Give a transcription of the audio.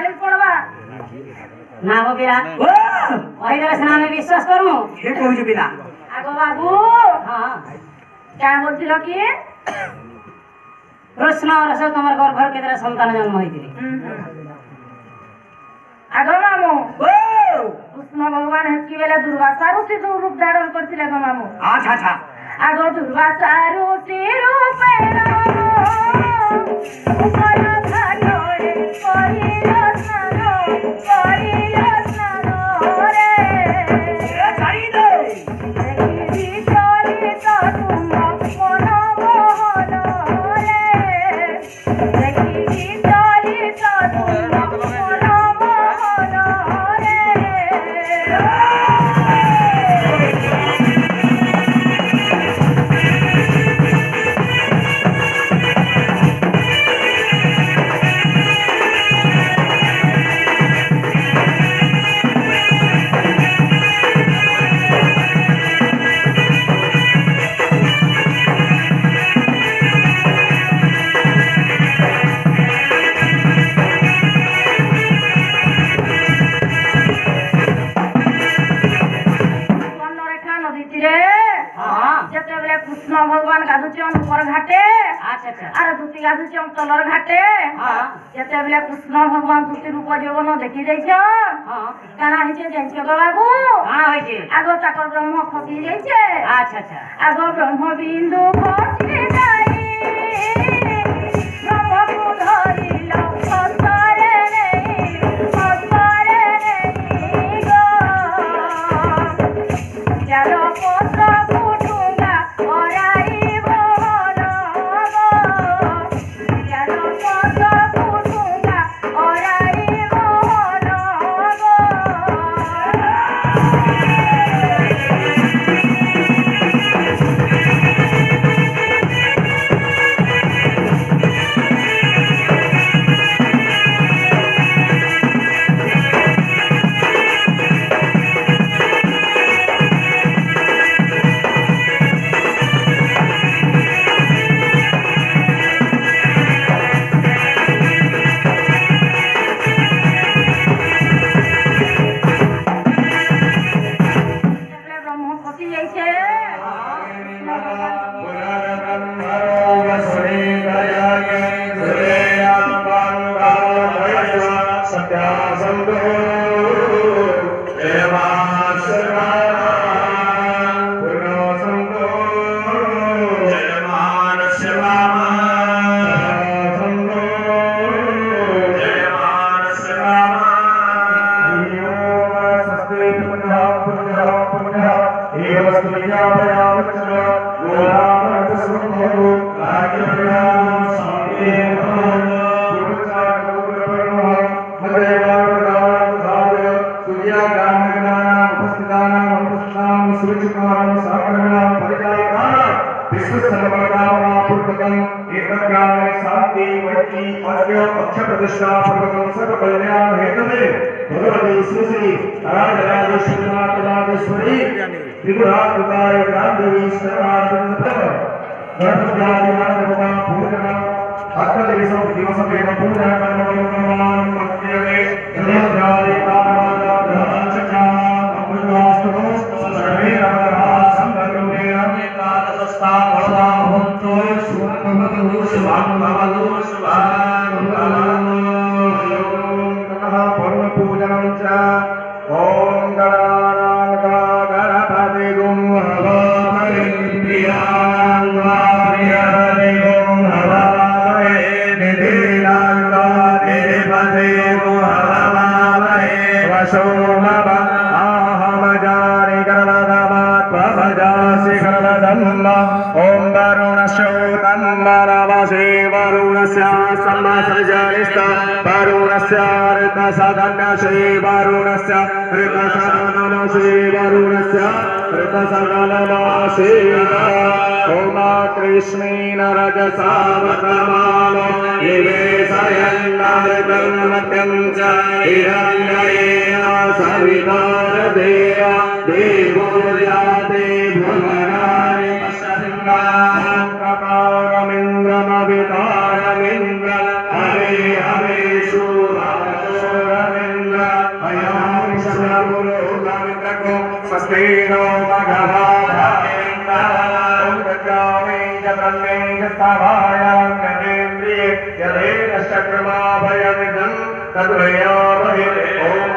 मालिक पड़वा ना हो बिरा वही तरह से ना मैं विश्वास करूं ये कहू जे बिना आगो बाबू हां क्या बोलथिलो कि कृष्ण और सब तुम्हार घर भर के तरह संतान जन्म होइतिले आगो मामू कृष्ण भगवान हेतकी बेला दुर्वासा रूपी रूप धारण करथिले गो मामू अच्छा अच्छा आगो दुर्वासा रूपी रूपेण उपर घाटोरे करिलो स्नान रे जाई दे देखि चलित तुम मन मोहन रे देखि चलित तुम मन मोहन रे कृष्ण भगवान गाधुचन ऊपर घाटे अच्छा अच्छा आर दूती गाधुचन तलर घाटे हां जेते बेले कृष्ण भगवान दूती रूप यौवन देखि जाइछ हां काना हिचे जाइछ गो बाबू हां होइछे आगो ताकर ब्रह्म खसी जाइछे अच्छा अच्छा आगो ब्रह्म बिंदु खसी जाई ब्रह्म को धरिल संसारे नहीं गो चलो पत्र कुटुंगा ओराई मोहन गो चलो पत्र कुटुंगा ओराई मोहन गो ब्रह्म खसी जाइछे प्रतिष्ठा पूर्वकं सर्व कल्याण हेतवे भगवती श्री राजराजेश्वरी त्रिपुराकृताय गांधी सर्वानंद गणपत्यादिनाथभगवान पूजना अष्टदिवसं दिवसमेव पूजा कर्मणोन्नमान मध्यवे सर्वदारि कामादाचचा अमृतास्तु सर्वे नमः संभवे एकादशस्था भवता भवन्तो शुभमतु शुभं भवतु शुभं पूजनं च ओम गणानां गणपति गुं हवामहे प्रियां गुं हवामहे निधिनां देवते गुं हवामहे वसो नव आहम जानि गणनामात् प्रभजासि गणनदम्म ओम वरुणस्योतं वरवसे वरुणस्य सम्मासर्जनिष्ठ वरुणस्य ऋतसदनसे वरुणस्य ऋतसदनसे वरुणस्य ऋतसदनसे ओम कृष्णेन रजसा वतमानो निवेशयन्नर्गन्मत्यं च हिरण्येन सविता देवा देवो याते भुवनानि पश्यन्नां ककारमिन्द्रमविकारमिन्द्र हरे हरे शुभाशो वीणो मघवाभावेन्द्रः गजामे च ब्रह्मे च स्थावायां गजेन्द्रिये यदेन चक्रमाभयमिदं तद्वयामहे ॐ